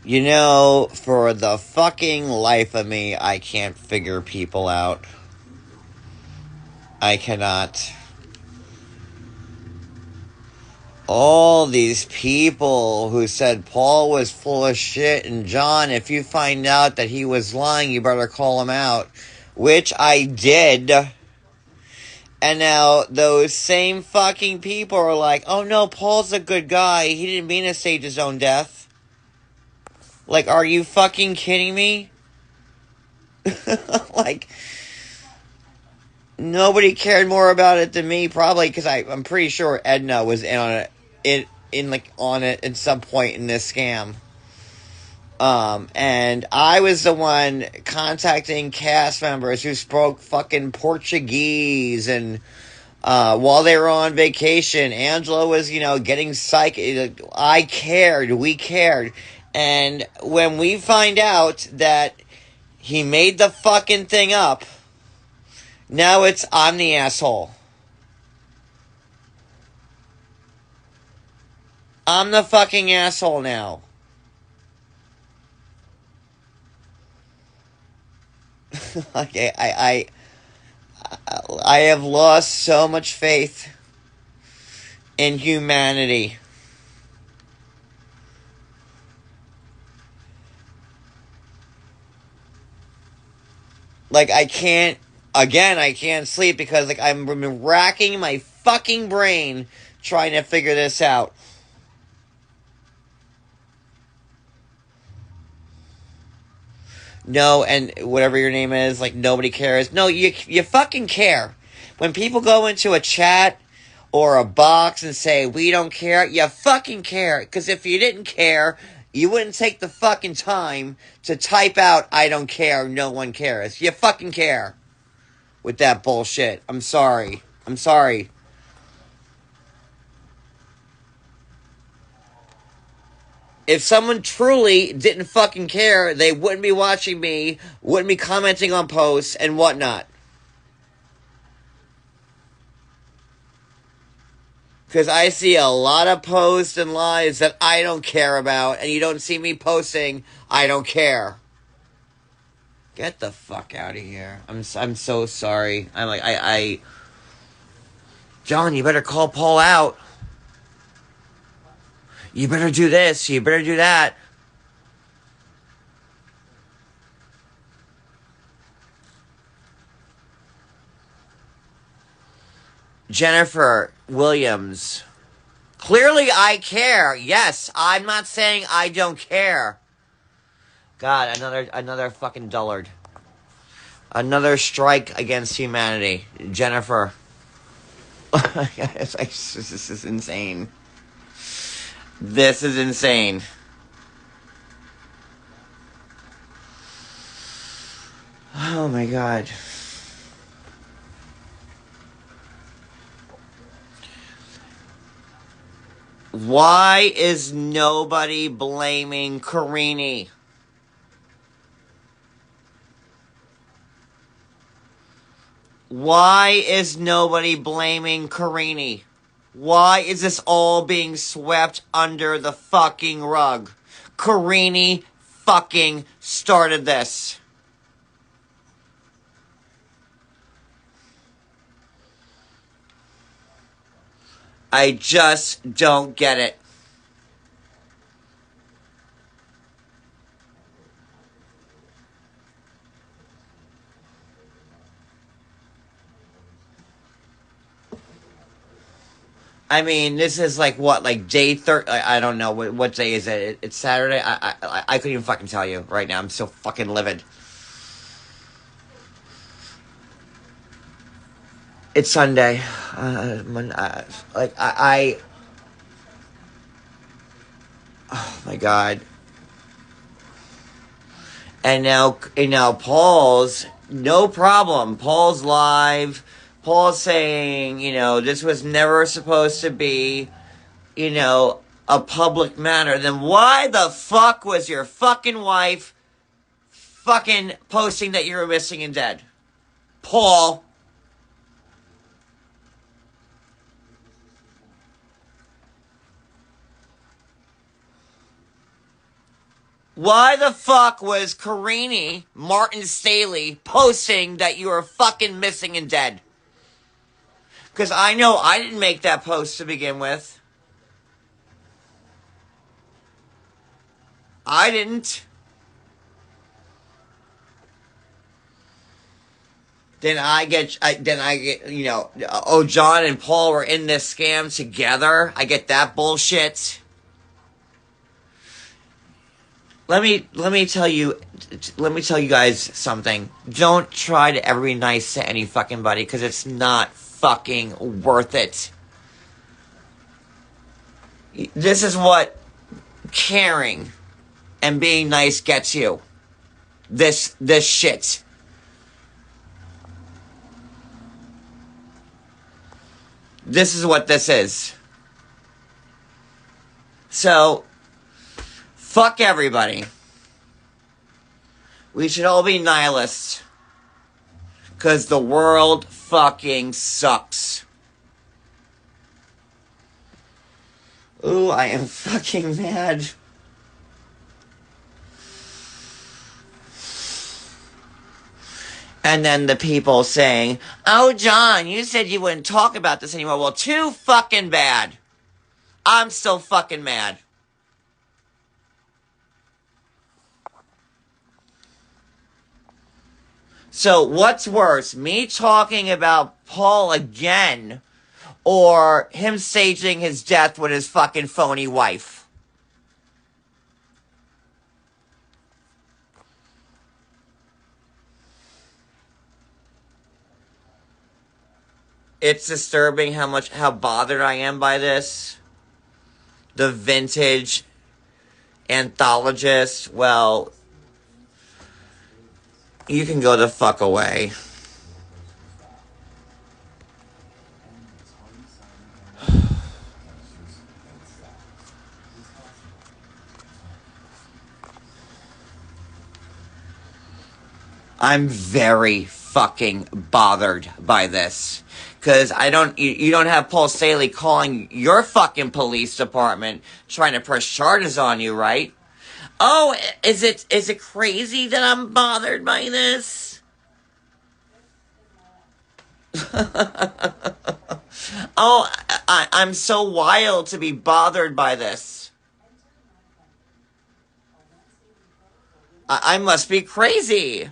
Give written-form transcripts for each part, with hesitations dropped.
You know, for the fucking life of me, I can't figure people out. I cannot. All these people who said Paul was full of shit, and John, if you find out that he was lying, you better call him out. Which I did. And now those same fucking people are like, oh no, Paul's a good guy. He didn't mean to stage his own death. Like, are you fucking kidding me? Like, nobody cared more about it than me, probably because I'm pretty sure Edna was in on it, on it at some point in this scam. And I was the one contacting cast members who spoke fucking Portuguese, and while they were on vacation, Angela was, getting psych. I cared, we cared, and when we find out that he made the fucking thing up, now I'm the asshole. I'm the fucking asshole now. Okay, I have lost so much faith in humanity. Like, I can't sleep because, like, I'm racking my fucking brain trying to figure this out. No, and whatever your name is, like, nobody cares. No, you fucking care. When people go into a chat or a box and say, we don't care, you fucking care. Because if you didn't care, you wouldn't take the fucking time to type out, I don't care, no one cares. You fucking care with that bullshit. I'm sorry. If someone truly didn't fucking care, they wouldn't be watching me, wouldn't be commenting on posts and whatnot. Because I see a lot of posts and lives that I don't care about, and you don't see me posting, I don't care. Get the fuck out of here. I'm so sorry. I'm like, John, you better call Paul out. You better do this, you better do that. Jennifer Williams. Clearly I care. Yes, I'm not saying I don't care. God, another fucking dullard. Another strike against humanity. Jennifer. This is insane. This is insane. Oh my god. Why is nobody blaming Carini? Why is nobody blaming Carini? Why is this all being swept under the fucking rug? Carini fucking started this. I just don't get it. I mean, this is like what, like day 30? I don't know what day is it. It's Saturday. I couldn't even fucking tell you right now. I'm so fucking livid. It's Sunday. Oh my god. And now Paul's no problem. Paul's live. Paul's saying, this was never supposed to be, a public matter. Then why the fuck was your fucking wife fucking posting that you were missing and dead? Paul. Why the fuck was Carini, Martin Staley, posting that you were fucking missing and dead? Because I know I didn't make that post to begin with. I didn't. Then I get, you know, oh, John and Paul were in this scam together. I get that bullshit. Let me tell you guys something. Don't try to ever be nice to any fucking buddy, because it's not fucking worth it. This is what caring and being nice gets you. This shit. This is what this is. So, fuck everybody. We should all be nihilists. Because the world fucking sucks. Ooh, I am fucking mad. And then the people saying, oh, John, you said you wouldn't talk about this anymore. Well, too fucking bad. I'm still fucking mad. So, what's worse, me talking about Paul again, or him staging his death with his fucking phony wife? It's disturbing how bothered I am by this. The vintage anthologist, well, you can go the fuck away. I'm very fucking bothered by this. Because you don't have Paul Staley calling your fucking police department trying to press charges on you, right? Oh, is it crazy that I'm bothered by this? Oh, I'm so wild to be bothered by this. I must be crazy.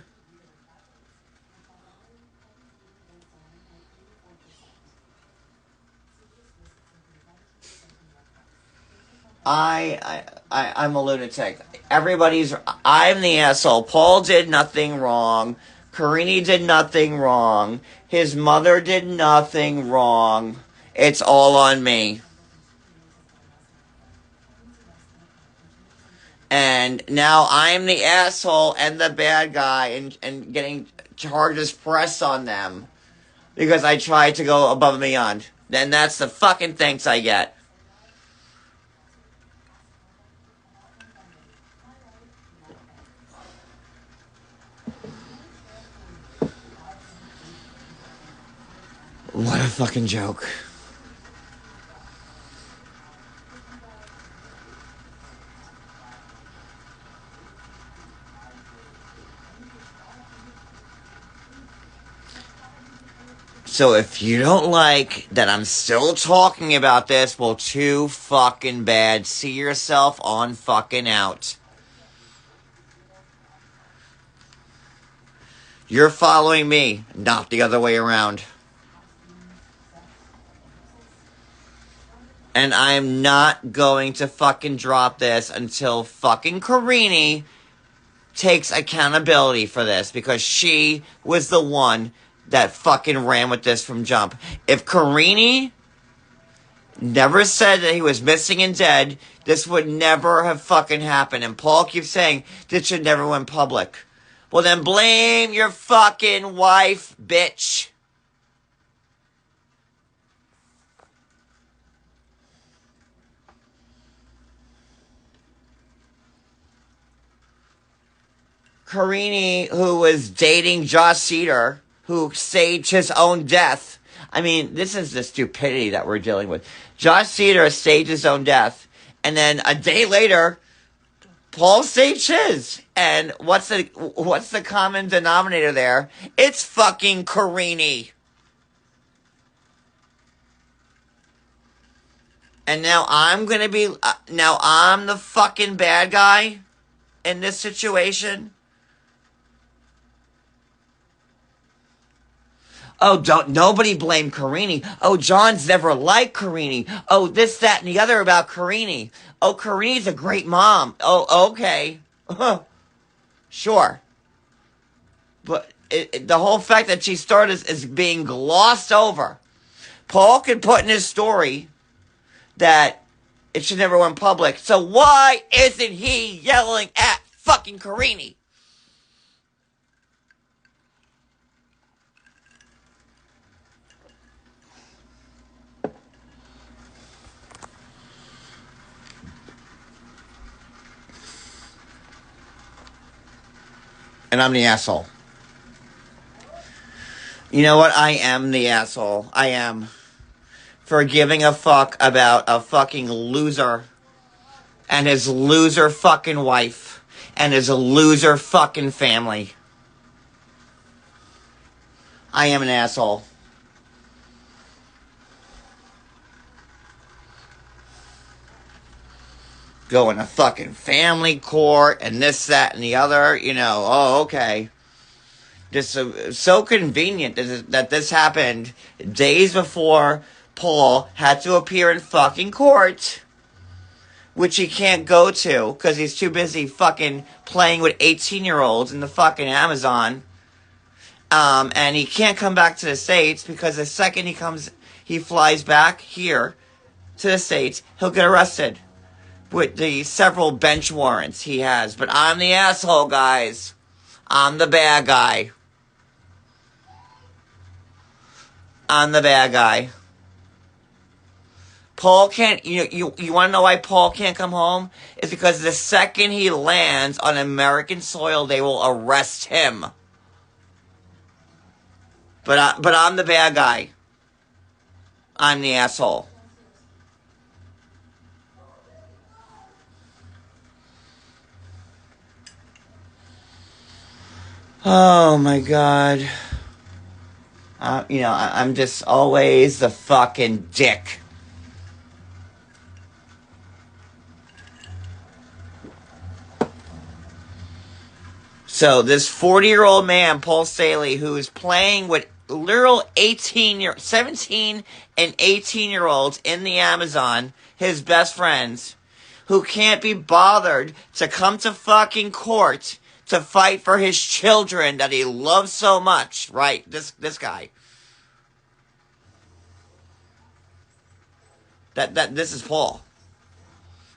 I'm a lunatic. I'm the asshole. Paul did nothing wrong. Carini did nothing wrong. His mother did nothing wrong. It's all on me. And now I'm the asshole and the bad guy and getting charges pressed on them. Because I tried to go above and beyond. Then that's the fucking thanks I get. What a fucking joke. So if you don't like that I'm still talking about this, well, too fucking bad. See yourself on fucking out. You're following me, not the other way around. And I'm not going to fucking drop this until fucking Carini takes accountability for this, because she was the one that fucking ran with this from jump. If Carini never said that he was missing and dead, this would never have fucking happened. And Paul keeps saying this should never went public. Well, then blame your fucking wife, bitch. Carini, who was dating Josh Cedar, who staged his own death. I mean, this is the stupidity that we're dealing with. Josh Cedar staged his own death, and then a day later, Paul states his. And what's the common denominator there? It's fucking Carini. And now I'm gonna be, now I'm the fucking bad guy in this situation. Oh, don't nobody blame Carini. Oh, John's never liked Carini. Oh, this, that, and the other about Carini. Oh, Carini's a great mom. Oh, okay. Sure. But the whole fact that she started is being glossed over. Paul could put in his story that it should never went public. So why isn't he yelling at fucking Carini? And I'm the asshole. You know what? I am the asshole. I am. For giving a fuck about a fucking loser and his loser fucking wife and his loser fucking family. I am an asshole. Going to fucking family court and this, that, and the other. You know, oh, okay. Just so convenient that this happened days before Paul had to appear in fucking court, which he can't go to because he's too busy fucking playing with 18-year-olds in the fucking Amazon. And he can't come back to the States because the second he flies back here to the States, he'll get arrested with the several bench warrants he has. But I'm the asshole, guys. I'm the bad guy. I'm the bad guy. Paul can't, you want to know why Paul can't come home? It's because the second he lands on American soil, they will arrest him. But I'm the bad guy. I'm the asshole. Oh my God. I'm just always the fucking dick. So this 40-year-old man, Paul Staley, who is playing with literal 17 and 18-year-olds in the Amazon, his best friends, who can't be bothered to come to fucking court to fight for his children that he loves so much, right? This guy. This is Paul.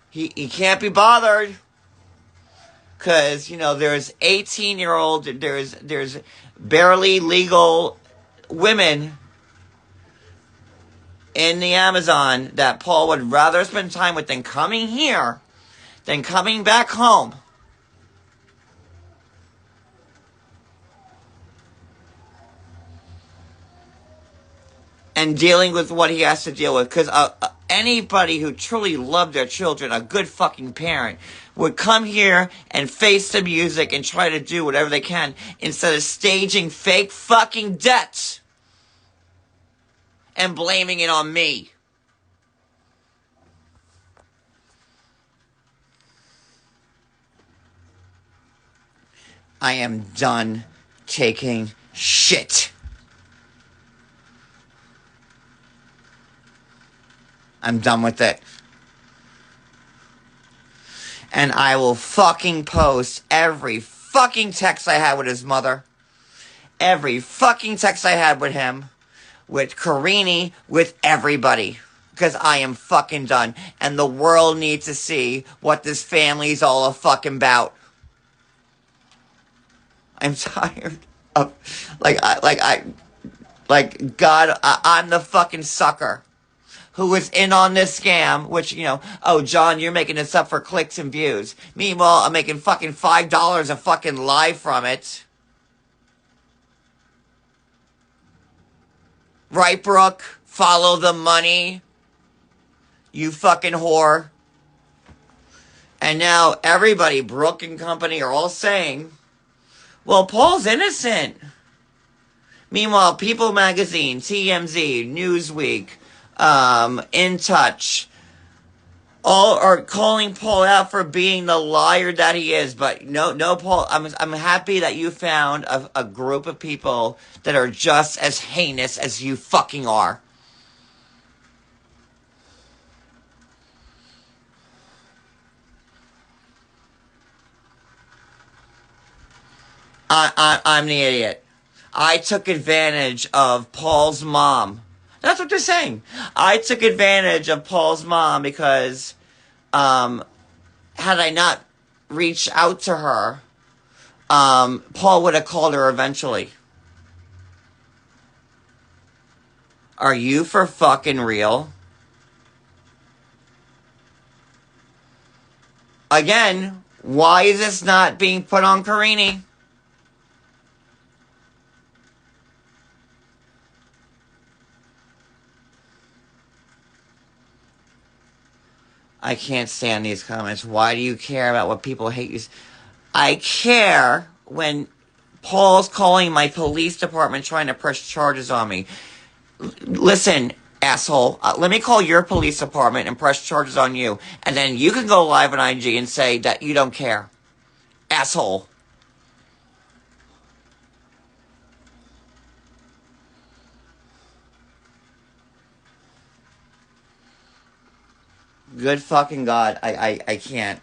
He can't be bothered because there's 18-year-old, there's barely legal women in the Amazon that Paul would rather spend time with than coming here, than coming back home. And dealing with what he has to deal with. Because anybody who truly loved their children, a good fucking parent, would come here and face the music and try to do whatever they can instead of staging fake fucking debts and blaming it on me. I am done taking shit. I'm done with it. And I will fucking post every fucking text I had with his mother. Every fucking text I had with him. With Carini. With everybody. Because I am fucking done. And the world needs to see what this family's all a fucking about. I'm tired of... God, I'm the fucking sucker who was in on this scam, which, oh, John, you're making this up for clicks and views. Meanwhile, I'm making fucking $5 a fucking live from it. Right, Brooke? Follow the money. You fucking whore. And now everybody, Brooke and company, are all saying, well, Paul's innocent. Meanwhile, People Magazine, TMZ, Newsweek, In Touch, all are calling Paul out for being the liar that he is. But no, Paul, I'm happy that you found a group of people that are just as heinous as you fucking are. I'm the idiot. I took advantage of Paul's mom. That's what they're saying. I took advantage of Paul's mom because, had I not reached out to her, Paul would have called her eventually. Are you for fucking real? Again, why is this not being put on Carini? I can't stand these comments. Why do you care about what people hate you? I care when Paul's calling my police department trying to press charges on me. Listen, asshole, let me call your police department and press charges on you. And then you can go live on IG and say that you don't care. Asshole. Good fucking God, I can't.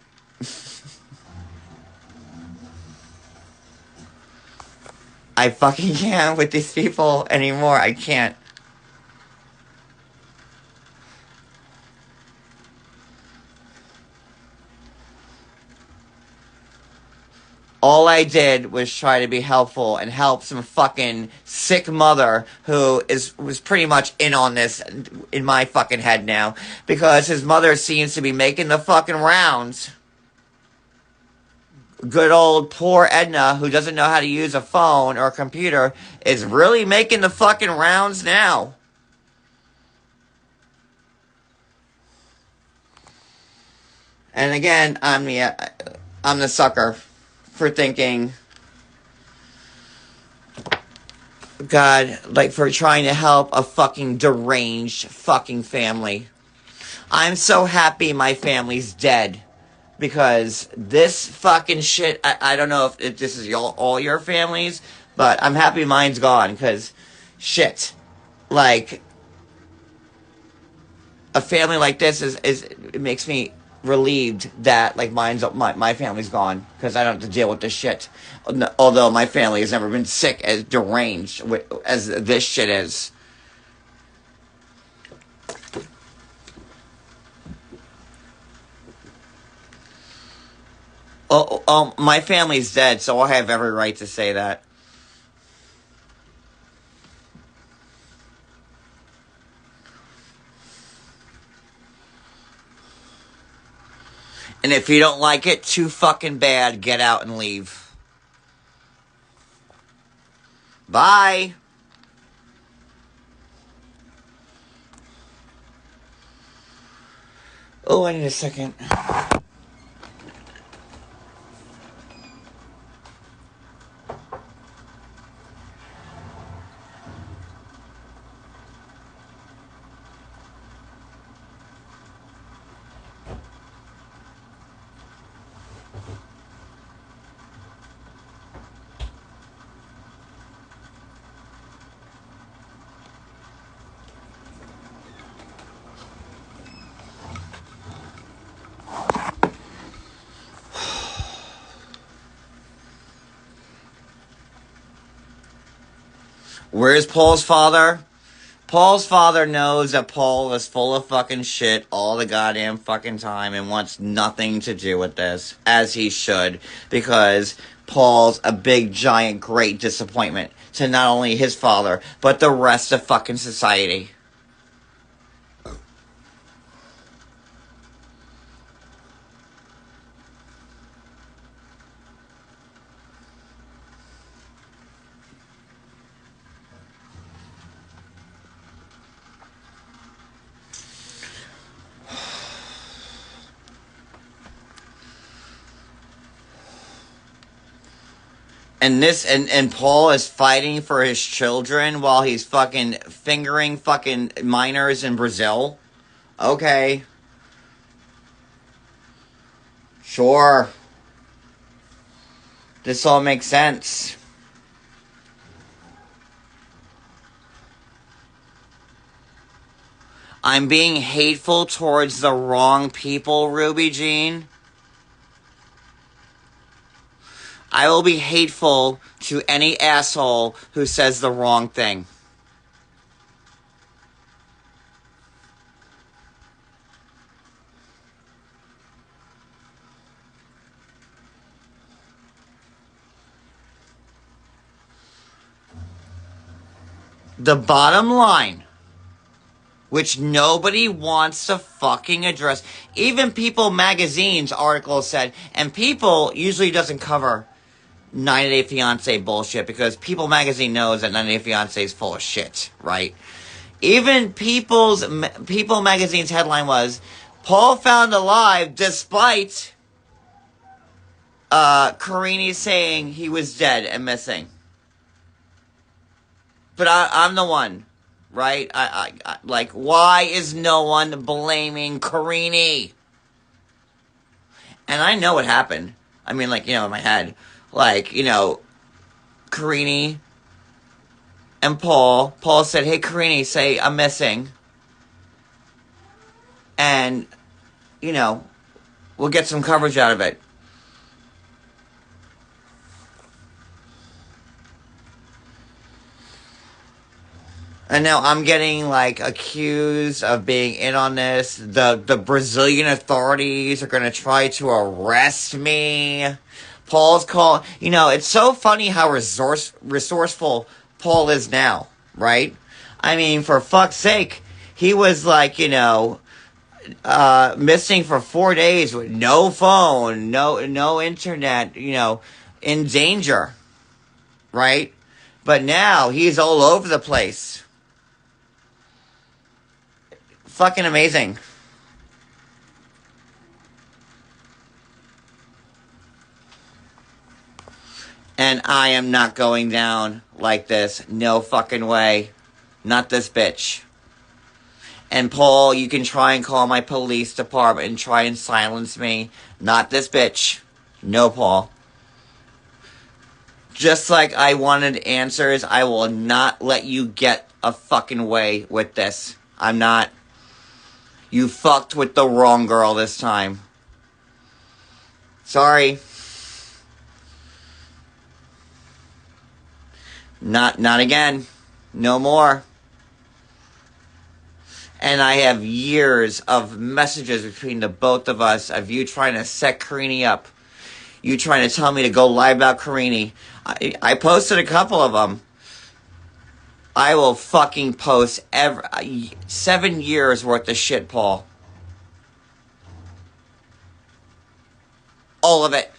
I fucking can't with these people anymore. I can't. All I did was try to be helpful and help some fucking sick mother who was pretty much in on this in my fucking head now because his mother seems to be making the fucking rounds. Good old poor Edna, who doesn't know how to use a phone or a computer, is really making the fucking rounds now. And again, I'm the sucker for thinking, God, like for trying to help a fucking deranged fucking family. I'm so happy my family's dead. Because this fucking shit, I don't know if this is all your families, but I'm happy mine's gone, because shit. Like, a family like this it makes me relieved that, like, my family's gone, because I don't have to deal with this shit. Although my family has never been sick as deranged as this shit is. Oh, my family's dead, so I have every right to say that. And if you don't like it too fucking bad, get out and leave. Bye. Oh, I need a second. Where's Paul's father? Paul's father knows that Paul is full of fucking shit all the goddamn fucking time and wants nothing to do with this, as he should, because Paul's a big, giant, great disappointment to not only his father, but the rest of fucking society. And Paul is fighting for his children while he's fucking fingering fucking minors in Brazil. Okay. Sure. This all makes sense. I'm being hateful towards the wrong people, Ruby Jean. I will be hateful to any asshole who says the wrong thing. The bottom line, which nobody wants to fucking address. Even People Magazine's article said, and People usually doesn't cover 90 Day Fiance bullshit because People Magazine knows that 90 Day Fiance is full of shit, right? Even People Magazine's headline was, Paul found alive despite Carini saying he was dead and missing. But I'm the one, right? I like, why is no one blaming Carini? And I know what happened. I mean, like, in my head. Like, Carini and Paul. Paul said, hey, Carini, say I'm missing. And, we'll get some coverage out of it. And now I'm getting, accused of being in on this. The Brazilian authorities are going to try to arrest me. Paul's call. It's so funny how resourceful Paul is now, right? I mean, for fuck's sake, he was missing for 4 days with no phone, no internet, in danger, right? But now he's all over the place. Fucking amazing. And I am not going down like this. No fucking way. Not this bitch. And Paul, you can try and call my police department and try and silence me. Not this bitch. No, Paul. Just like I wanted answers, I will not let you get a fucking way with this. I'm not. You fucked with the wrong girl this time. Sorry. Not again. No more. And I have years of messages between the both of us of you trying to set Carini up. You trying to tell me to go lie about Carini. I posted a couple of them. I will fucking post 7 years worth of shit, Paul. All of it.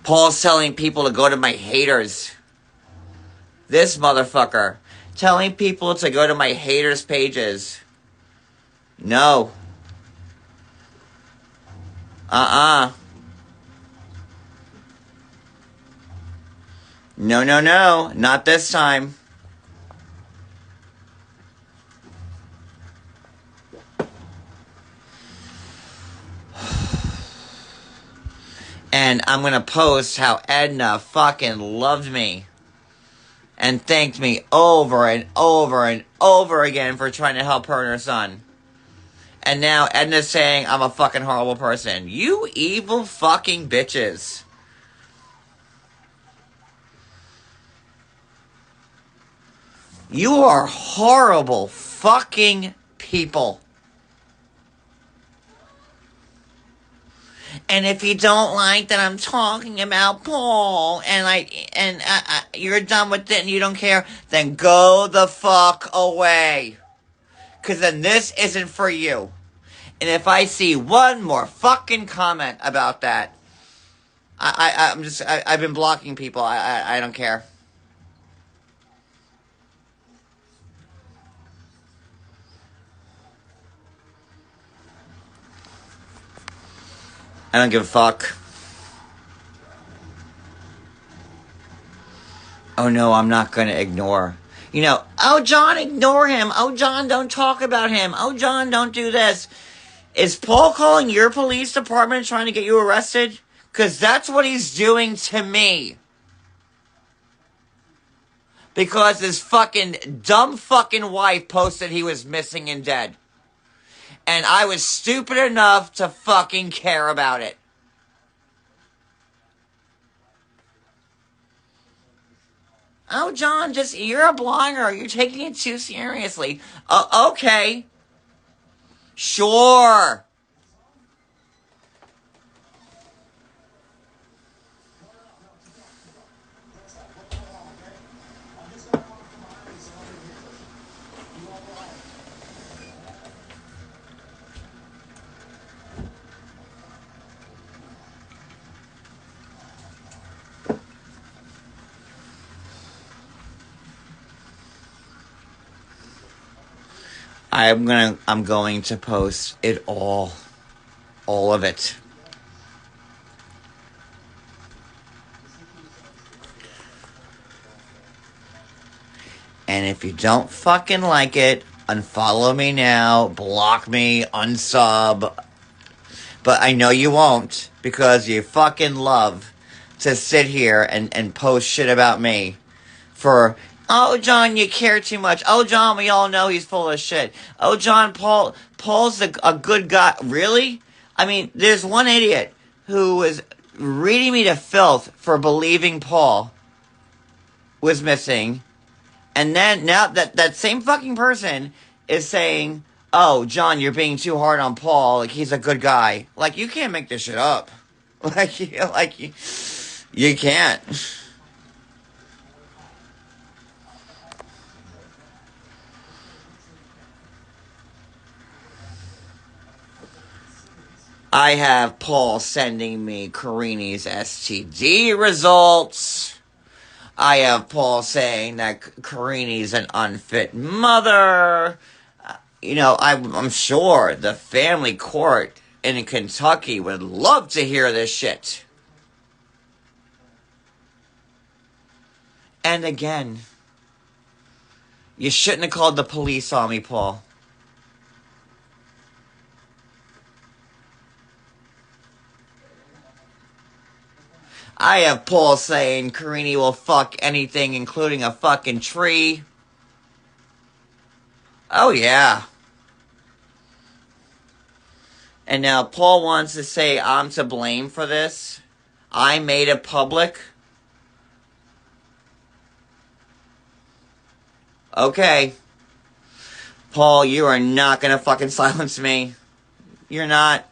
Paul's telling people to go to my haters. This motherfucker. Telling people to go to my haters' pages. No. No. Not this time. And I'm gonna post how Edna fucking loved me. And thanked me over and over and over again for trying to help her and her son. And now Edna's saying I'm a fucking horrible person. You evil fucking bitches. You are horrible fucking people. And if you don't like that I'm talking about Paul and you're done with it and you don't care, then go the fuck away. Because then this isn't for you. And if I see one more fucking comment about that, I've been blocking people. I don't care. I don't give a fuck. Oh no, I'm not gonna ignore. You know, oh John, ignore him. Oh John, don't talk about him. Oh John, don't do this. Is Paul calling your police department trying to get you arrested? Because that's what he's doing to me. Because his fucking dumb fucking wife posted he was missing and dead. And I was stupid enough to fucking care about it. Oh, John, you're a blogger. You're taking it too seriously. Okay. Sure. I'm going to post it all of it. And if you don't fucking like it, unfollow me now, block me, unsub. But I know you won't, because you fucking love to sit here and post shit about me for, oh, John, you care too much. Oh, John, we all know he's full of shit. Oh, John, Paul's a good guy. Really? I mean, there's one idiot who was reading me to filth for believing Paul was missing. And then, now that same fucking person is saying, oh, John, you're being too hard on Paul. Like, he's a good guy. Like, you can't make this shit up. You can't. I have Paul sending me Carini's STD results. I have Paul saying that Carini's an unfit mother. You know, I'm sure the family court in Kentucky would love to hear this shit. And again, you shouldn't have called the police on me, Paul. I have Paul saying Carini will fuck anything, including a fucking tree. Oh, yeah. And now Paul wants to say I'm to blame for this. I made it public. Okay. Paul, you are not gonna fucking silence me. You're not.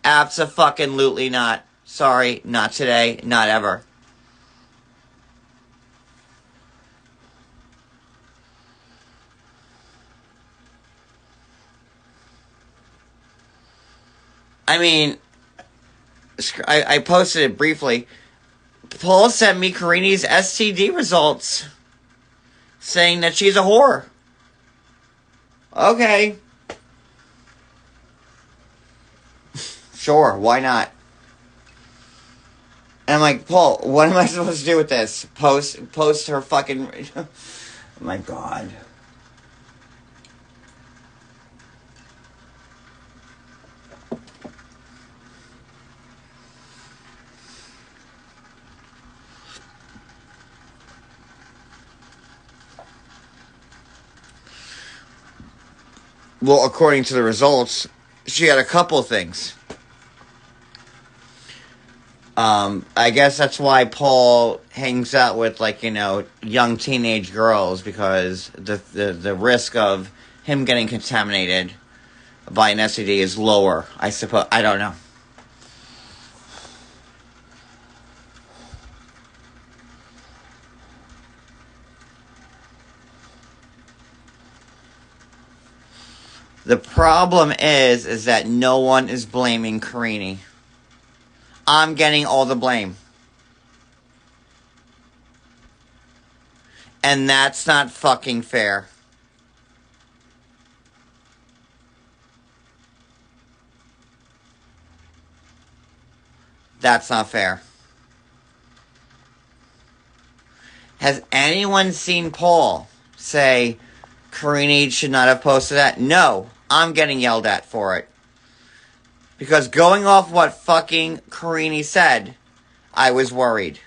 Abso-fucking-lutely not. Sorry, not today, not ever. I mean, I posted it briefly. Paul sent me Carini's STD results saying that she's a whore. Okay. Sure, why not? And I'm like, Paul, what am I supposed to do with this? Post her fucking... Oh my God. Well, according to the results, she had a couple things. I guess that's why Paul hangs out with, like, you know, young teenage girls, because the risk of him getting contaminated by an STD is lower, I suppose. I don't know. The problem is that no one is blaming Carini. I'm getting all the blame. And that's not fucking fair. That's not fair. Has anyone seen Paul say Carini should not have posted that? No. I'm getting yelled at for it. Because going off what fucking Carini said, I was worried.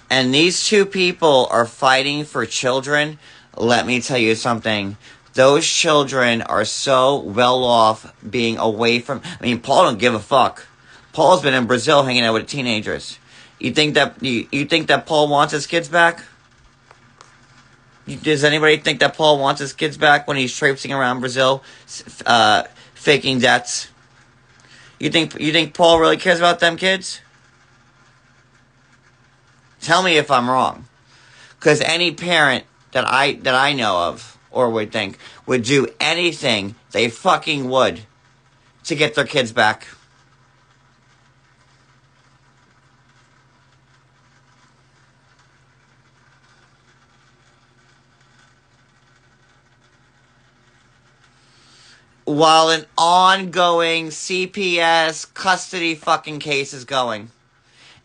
And these two people are fighting for children. Let me tell you something. Those children are so well off being away from... I mean, Paul don't give a fuck. Paul's been in Brazil hanging out with teenagers. You think that Paul wants his kids back? Does anybody think that Paul wants his kids back when he's traipsing around Brazil, faking debts? You think Paul really cares about them kids? Tell me if I'm wrong. Because any parent that I know of, or would think, would do anything they fucking would to get their kids back. While an ongoing CPS custody fucking case is going.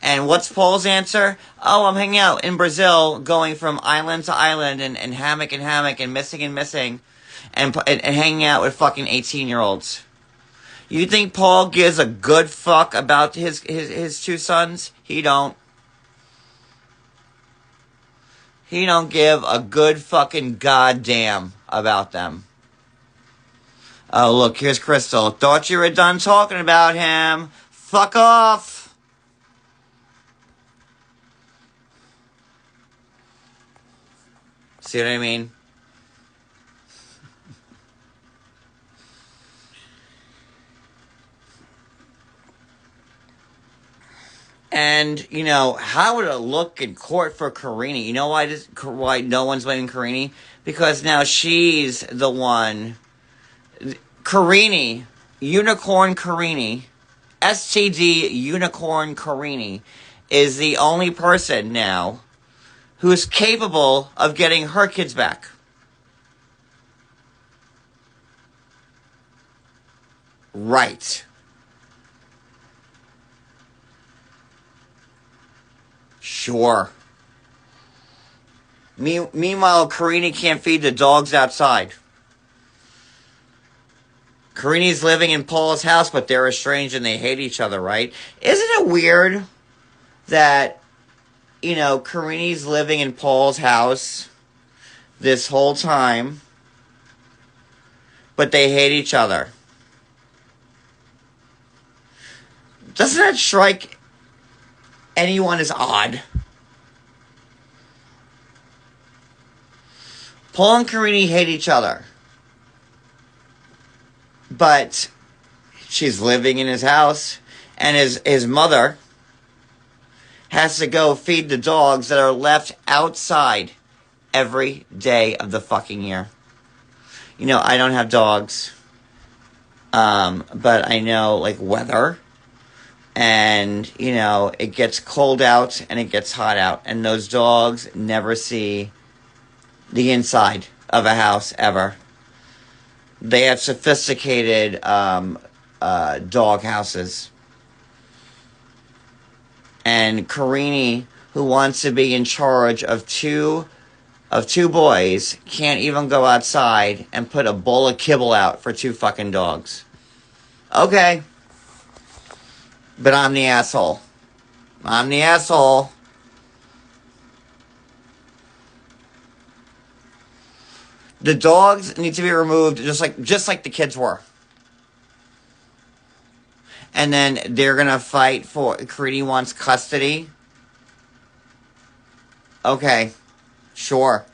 And what's Paul's answer? Oh, I'm hanging out in Brazil, going from island to island, and hammock and missing, and hanging out with fucking 18-year-olds. You think Paul gives a good fuck about his two sons? He don't. He don't give a good fucking goddamn about them. Oh, look, here's Crystal. Thought you were done talking about him. Fuck off. See what I mean? And, you know, how would it look in court for Carini? You know why no one's blaming Carini? Because now she's the one... Carini, Unicorn Carini, STD Unicorn Carini, is the only person now who's capable of getting her kids back. Right. Sure. Meanwhile, Carini can't feed the dogs outside. Carini's living in Paul's house, but they're estranged and they hate each other, right? Isn't it weird that, you know, Carini's living in Paul's house this whole time, but they hate each other? Doesn't that strike anyone as odd? Paul and Carini hate each other. But she's living in his house, and his mother has to go feed the dogs that are left outside every day of the fucking year. You know, I don't have dogs, but I know, like, weather, and, you know, it gets cold out and it gets hot out, and those dogs never see the inside of a house ever. They have sophisticated dog houses. And Carini, who wants to be in charge of two boys, can't even go outside and put a bowl of kibble out for two fucking dogs. Okay. But I'm the asshole. I'm the asshole. The dogs need to be removed just like the kids were. And then they're gonna fight for... Carini wants custody. Okay. Sure.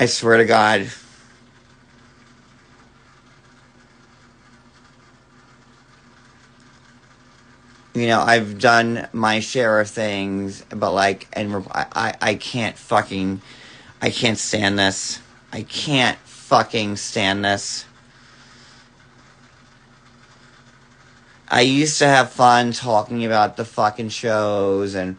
I swear to God. You know, I've done my share of things, but like, and I can't fucking... I can't stand this. I can't fucking stand this. I used to have fun talking about the fucking shows and,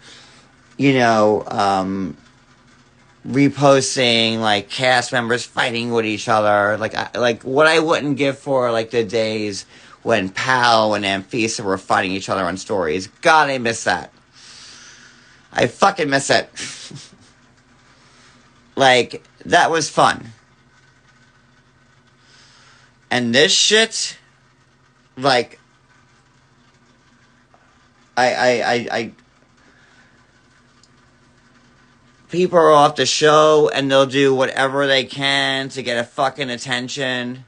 reposting like cast members fighting with each other, like what I wouldn't give for like the days when Pal and Amphisa were fighting each other on stories. God, I miss that. I fucking miss it. Like, that was fun. And this shit, like, I people are off the show and they'll do whatever they can to get a fucking attention.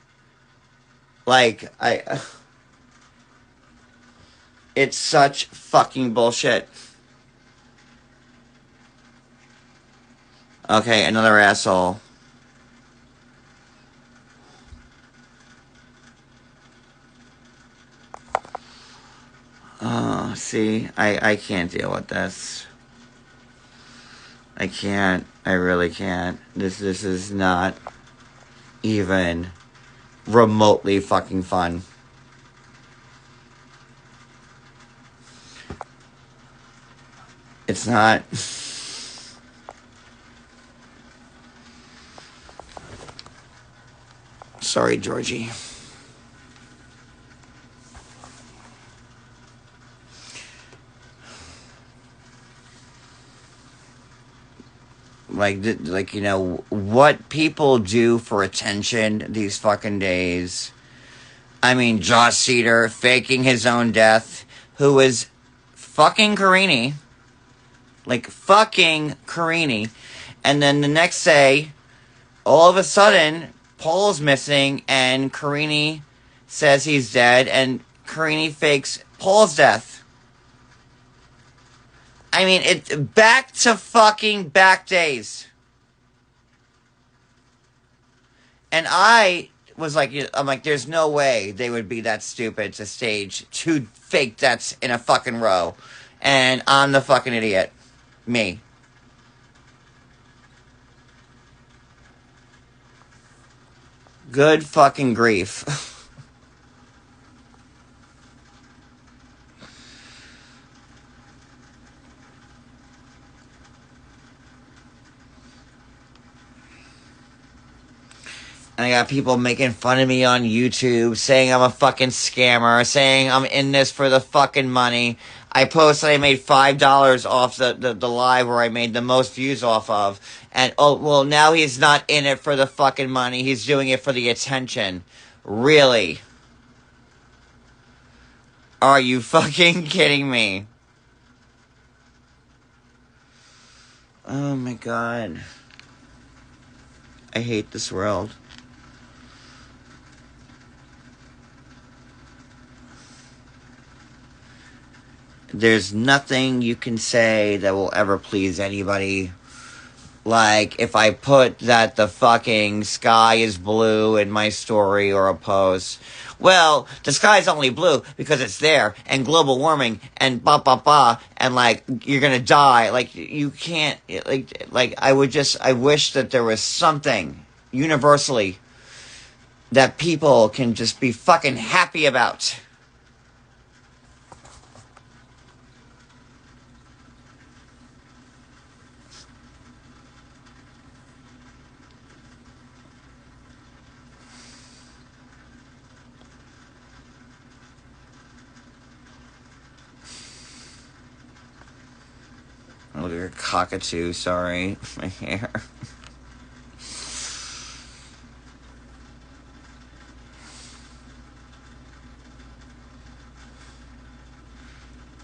Like, it's such fucking bullshit. Okay, another asshole. Oh, see, I can't deal with this. I can't. I really can't. This is not even remotely fucking fun. It's not. Sorry, Georgie. Like, what people do for attention these fucking days. I mean, Josh Cedar faking his own death, who is fucking Carini. Like, fucking Carini. And then the next day, all of a sudden, Paul's missing, and Carini says he's dead, and Carini fakes Paul's death. I mean, it's back to fucking back days. And I'm like, there's no way they would be that stupid to stage 2 fake deaths in a fucking row. And I'm the fucking idiot. Me. Good fucking grief. And I got people making fun of me on YouTube, saying I'm a fucking scammer, saying I'm in this for the fucking money. I posted I made $5 off the live where I made the most views off of. And, oh, well, now he's not in it for the fucking money. He's doing it for the attention. Really? Are you fucking kidding me? Oh my god. I hate this world. There's nothing you can say that will ever please anybody. Like, if I put that the fucking sky is blue in my story or a post, well, the sky's only blue because it's there, and global warming, and and like, you're gonna die. Like, you can't, I wish that there was something universally that people can just be fucking happy about. Oh, look at a cockatoo, sorry. My hair.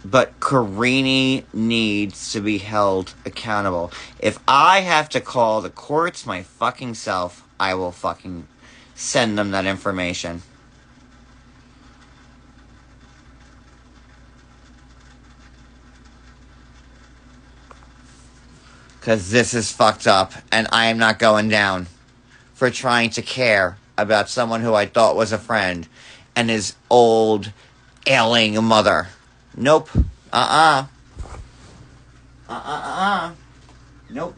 But Carini needs to be held accountable. If I have to call the courts my fucking self, I will fucking send them that information. Because this is fucked up, and I am not going down for trying to care about someone who I thought was a friend and his old, ailing mother. Nope. Nope.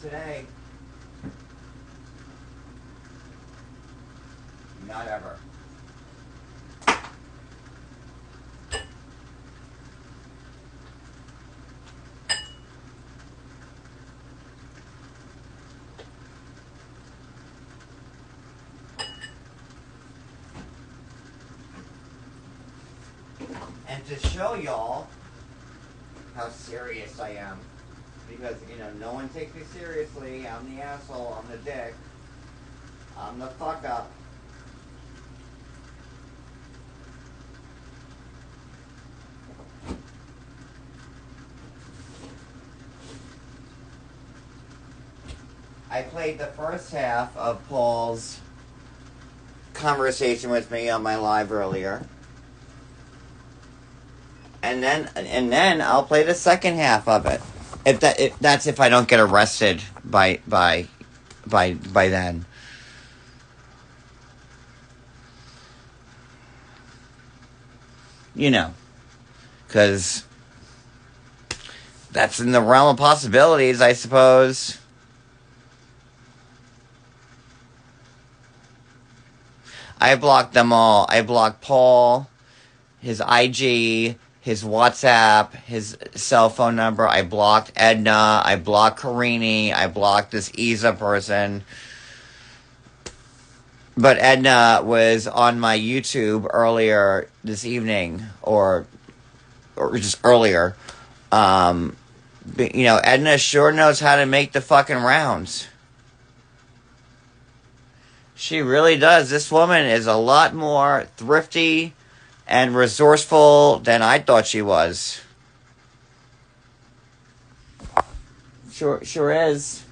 today. Not ever. And to show y'all how serious I am, because, you know, no one takes me seriously. I'm the asshole. I'm the dick. I'm the fuck up. I played the first half of Paul's conversation with me on my live earlier. And then I'll play the second half of it. That's if I don't get arrested by then. You know, because that's in the realm of possibilities, I suppose. I blocked them all. I blocked Paul, his IG, his WhatsApp, his cell phone number. I blocked Edna. I blocked Carini. I blocked this Isa person. But Edna was on my YouTube earlier this evening, or just earlier. You know, Edna sure knows how to make the fucking rounds. She really does. This woman is a lot more thrifty and resourceful than I thought she was. Sure is.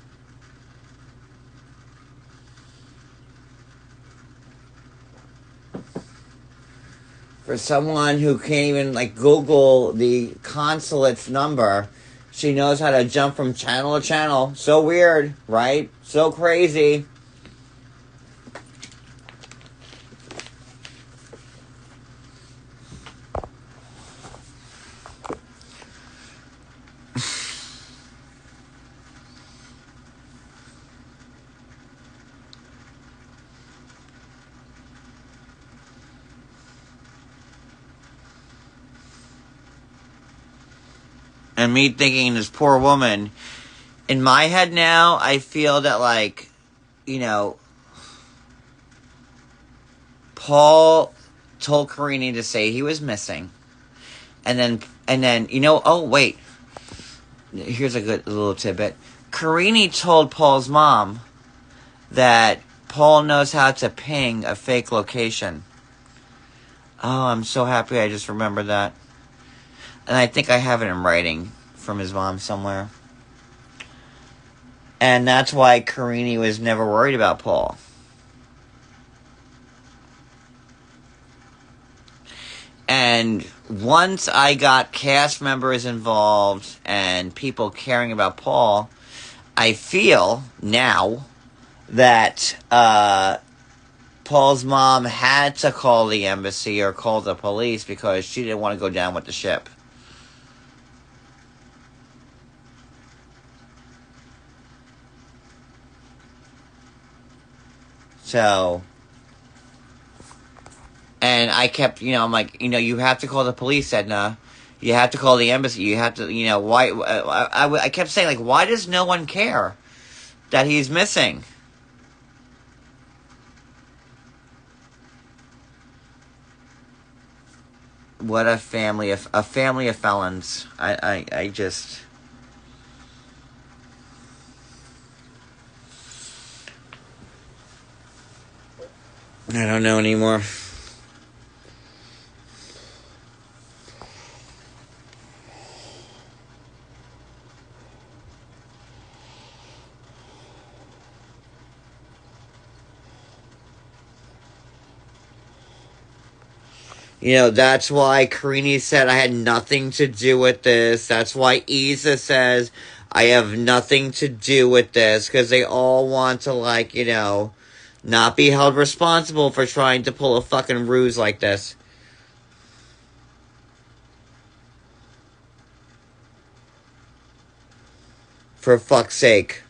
For someone who can't even, like, Google the consulate's number, she knows how to jump from channel to channel. So weird, right? So crazy. And me thinking, this poor woman, in my head now, I feel that, like, you know, Paul told Carini to say he was missing. And then, you know, oh, wait. Here's a good little tidbit. Carini told Paul's mom that Paul knows how to ping a fake location. Oh, I'm so happy I just remembered that. And I think I have it in writing from his mom somewhere. And that's why Carini was never worried about Paul. And once I got cast members involved and people caring about Paul, I feel now that Paul's mom had to call the embassy or call the police because she didn't want to go down with the ship. So, and I kept, you know, I'm like, you know, you have to call the police, Edna. You have to call the embassy. You have to, you know, why? I kept saying, like, why does no one care that he's missing? What a family of felons. I just. I don't know anymore. You know, that's why Carini said I had nothing to do with this. That's why Isa says I have nothing to do with this. Because they all want to, like, you know, not be held responsible for trying to pull a fucking ruse like this. For fuck's sake.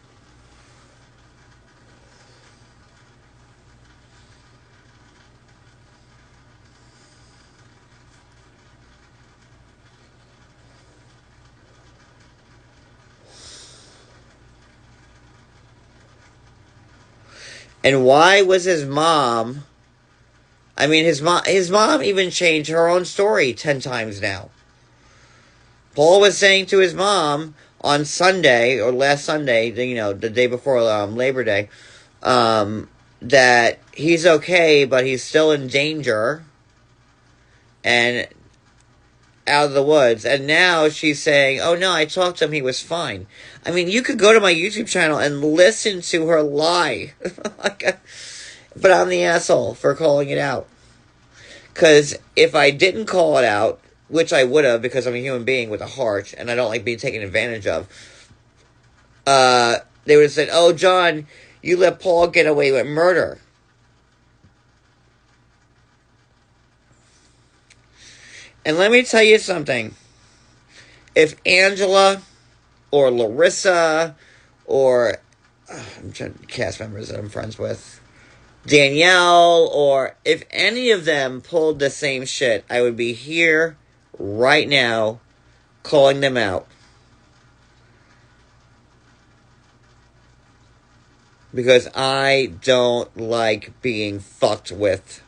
And why was his mom... I mean, his mom even changed her own story 10 times now. Paul was saying to his mom on Sunday, or last Sunday, the day before Labor Day, that he's okay, but he's still in danger and out of the woods. And now she's saying, oh no, I talked to him, he was fine. I mean, you could go to my YouTube channel and listen to her lie. But I'm the asshole for calling it out. Because if I didn't call it out, which I would have because I'm a human being with a heart and I don't like being taken advantage of, they would have said, oh, John, you let Paul get away with murder. And let me tell you something. If Angela or Larissa or I'm trying to cast members that I'm friends with, Danielle, or if any of them pulled the same shit, I would be here right now calling them out. Because I don't like being fucked with.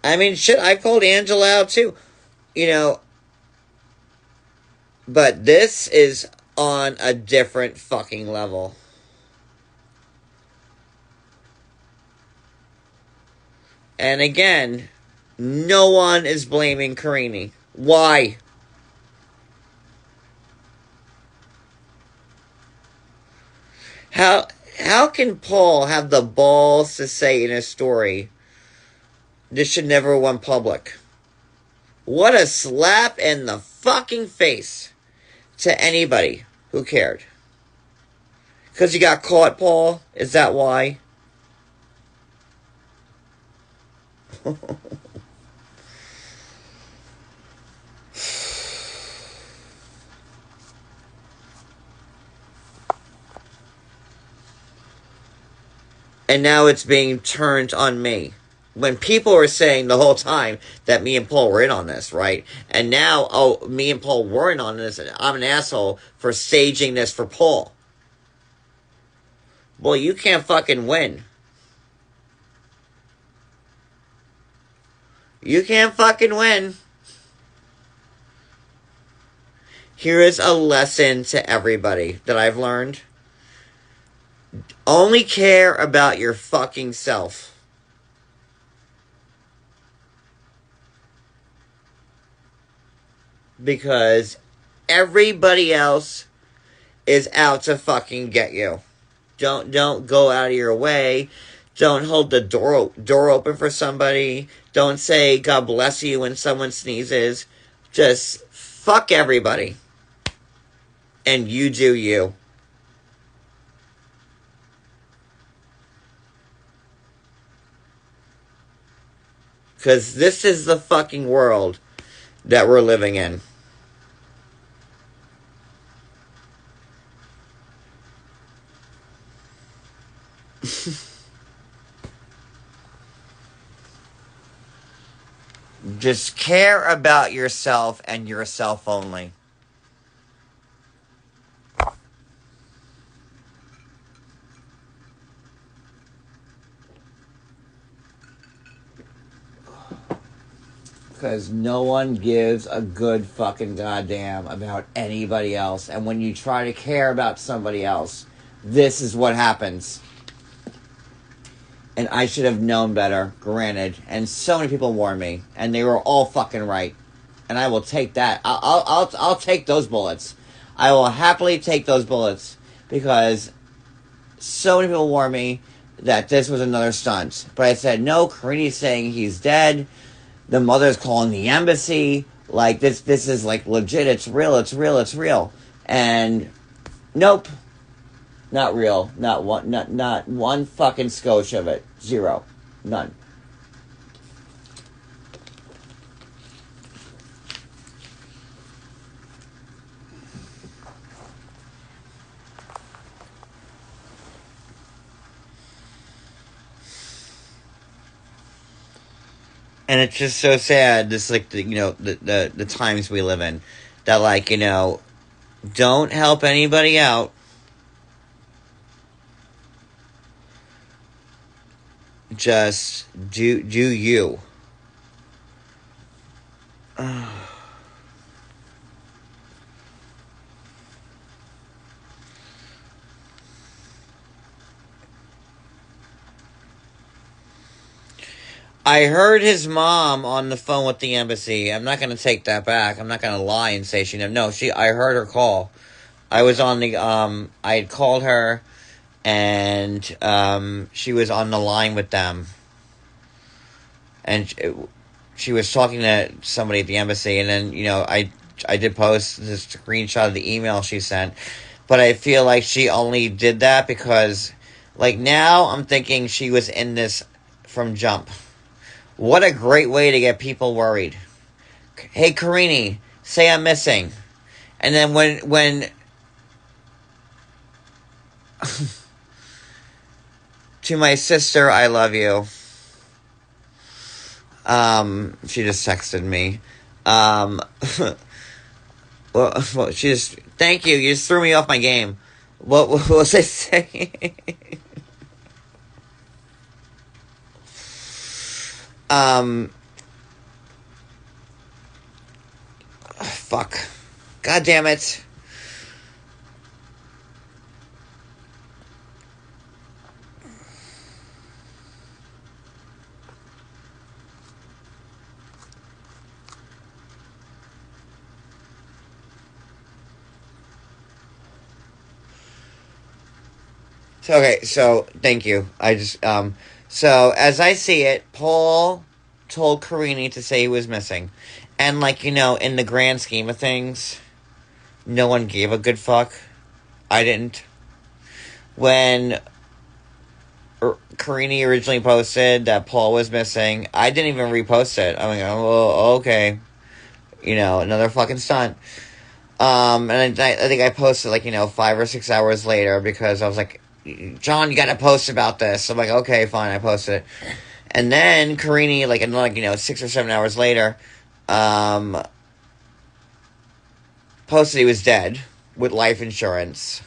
I mean, shit, I called Angela out too. But this is on a different fucking level. And again, no one is blaming Carini. Why? How can Paul have the balls to say in his story, this should never have went public? What a slap in the fucking face to anybody who cared. Because you got caught, Paul? Is that why? And now it's being turned on me. When people were saying the whole time that me and Paul were in on this, right? And now, oh, me and Paul weren't on this, and I'm an asshole for staging this for Paul. Well, you can't fucking win. You can't fucking win. Here is a lesson to everybody that I've learned. Only care about your fucking self. Because everybody else is out to fucking get you. Don't go out of your way. Don't hold the door open for somebody. Don't say God bless you when someone sneezes. Just fuck everybody. And you do you. Because this is the fucking world that we're living in. Just care about yourself and yourself only. Because no one gives a good fucking goddamn about anybody else. And when you try to care about somebody else, this is what happens. And I should have known better, granted. And so many people warned me, and they were all fucking right. And I will take that. I'll take those bullets. I will happily take those bullets because so many people warned me that this was another stunt. But I said, no, Carini's saying he's dead. The mother's calling the embassy. Like, this is, like, legit. It's real. And, nope. Not real. Not one fucking skosh of it. Zero. None. And it's just so sad, this, like, the times we live in. That, like, Don't help anybody out. Just do you. I heard his mom on the phone with the embassy. I'm not going to take that back. I'm not going to lie and say she never. No, I heard her call. I was on the, I had called her, and, she was on the line with them. And she was talking to somebody at the embassy, and then, I did post this screenshot of the email she sent. But I feel like she only did that because, like, now I'm thinking she was in this from jump. What a great way to get people worried. Hey, Carini, say I'm missing. And then when to my sister, I love you. She just texted me. Well, she just, thank you. You just threw me off my game. What was I saying? Fuck. God damn it. Okay, so thank you. So as I see it, Paul told Carini to say he was missing. And, like, in the grand scheme of things, no one gave a good fuck. I didn't. When Carini originally posted that Paul was missing, I didn't even repost it. I'm like, oh, okay. Another fucking stunt. And I think I posted, 5 or 6 hours later because I was like, John, you gotta post about this. I'm like, okay, fine, I posted it. And then Carini, another, 6 or 7 hours later, posted he was dead with life insurance.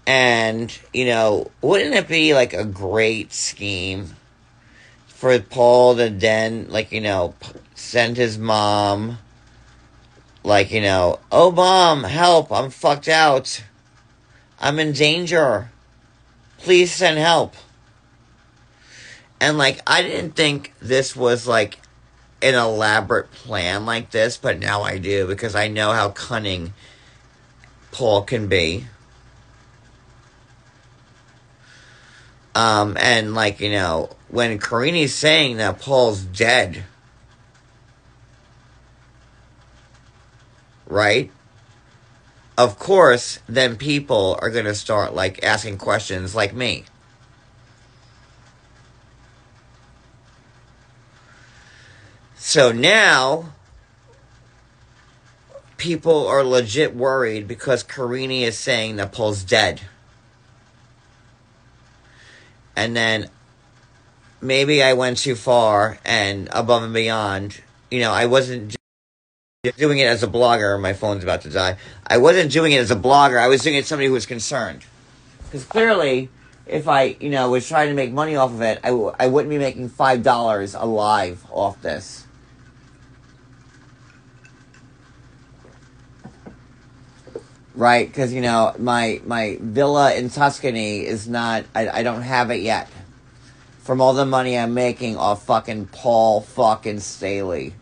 And, wouldn't it be, a great scheme for Paul to then, send his mom, oh, Mom, help, I'm fucked out. I'm in danger. Please send help. And, I didn't think this was, an elaborate plan like this, but now I do, because I know how cunning Paul can be. And, when Carini's saying that Paul's dead, right? Of course, then people are going to start, asking questions like me. So now, people are legit worried because Carini is saying that Paul's dead. And then, maybe I went too far and above and beyond. I wasn't doing it as a blogger. My phone's about to die. I wasn't doing it as a blogger. I was doing it as somebody who was concerned. Because clearly, if I, was trying to make money off of it, I wouldn't be making $5 alive off this. Right? Because, my villa in Tuscany is not, I don't have it yet. From all the money I'm making off fucking Paul fucking Staley.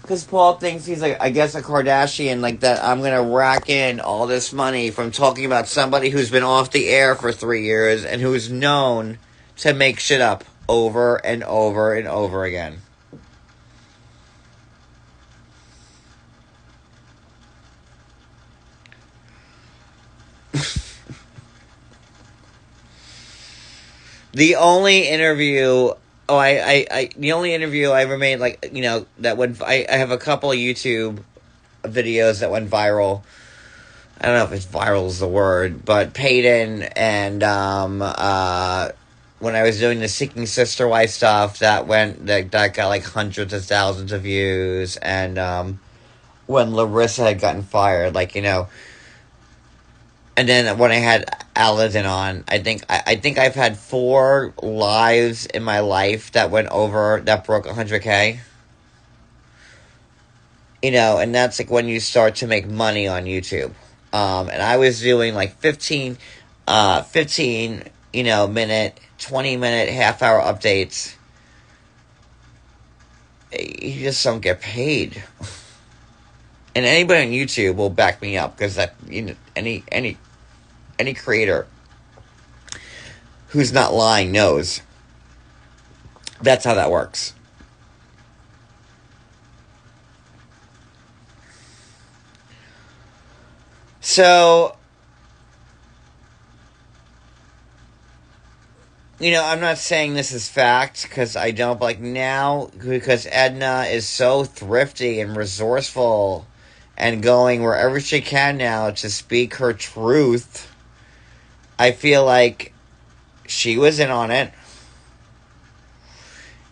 Because Paul thinks he's, I guess, a Kardashian, that I'm going to rack in all this money from talking about somebody who's been off the air for 3 years and who's known to make shit up over and over and over again. The only interview, the only interview I ever made, that went, I have a couple of YouTube videos that went viral. I don't know if it's viral is the word, but Peyton and, when I was doing the Seeking Sister Wife stuff, that got like hundreds of thousands of views, and when Larissa had gotten fired, like, and then when I had Aladdin on, I think I've had 4 lives in my life that broke 100K. And that's like when you start to make money on YouTube. And I was doing like 15 minute, 20-minute, half-hour updates. You just don't get paid. And anybody on YouTube will back me up, because that, any creator who's not lying knows that's how that works. So, I'm not saying this is fact, because I don't, but like now, because Edna is so thrifty and resourceful and going wherever she can now to speak her truth, I feel like she was in on it.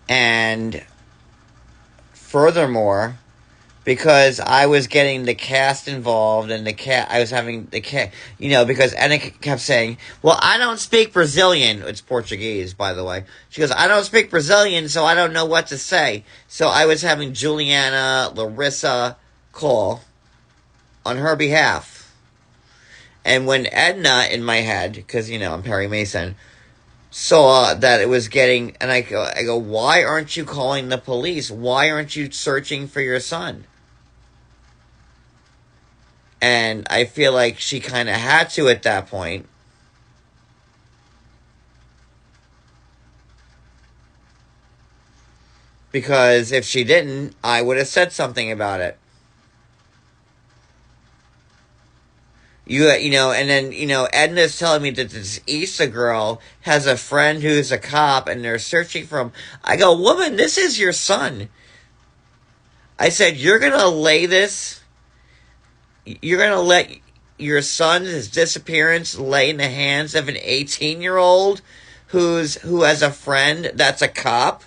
And furthermore, because I was getting the cast involved, and I was having the cast, because Edna kept saying, well, I don't speak Brazilian. It's Portuguese, by the way. She goes, I don't speak Brazilian, so I don't know what to say. So I was having Juliana, Larissa call on her behalf. And when Edna, in my head, because, I'm Perry Mason, saw that it was getting, and I go, why aren't you calling the police? Why aren't you searching for your son? And I feel like she kind of had to at that point. Because if she didn't, I would have said something about it. And then, Edna's telling me that this Issa girl has a friend who's a cop, and they're searching for him. I go, woman, this is your son. I said, you're going to let your son's disappearance lay in the hands of an 18-year-old who has a friend that's a cop?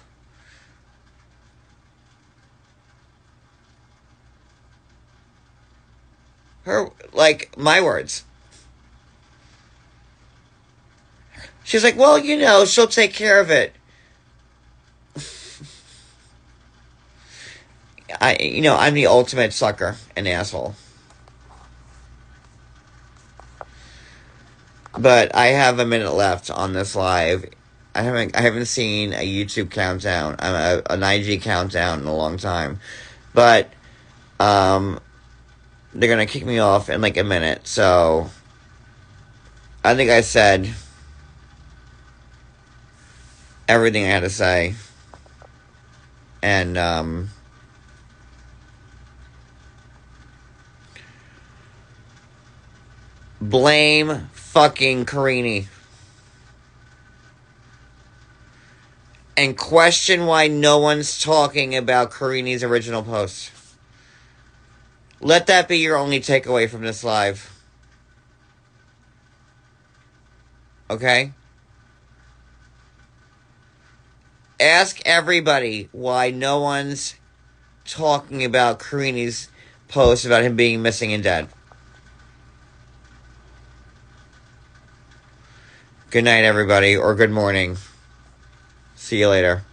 My words. She's like, well, she'll take care of it. I'm the ultimate sucker and asshole. But I have a minute left on this live. I haven't seen a YouTube countdown, an IG countdown in a long time. But they're gonna kick me off in like a minute. So I think I said everything I had to say. And blame fucking Carini. And question why no one's talking about Carini's original post. Let that be your only takeaway from this live. Okay? Ask everybody why no one's talking about Carini's post about him being missing and dead. Good night, everybody, or good morning. See you later.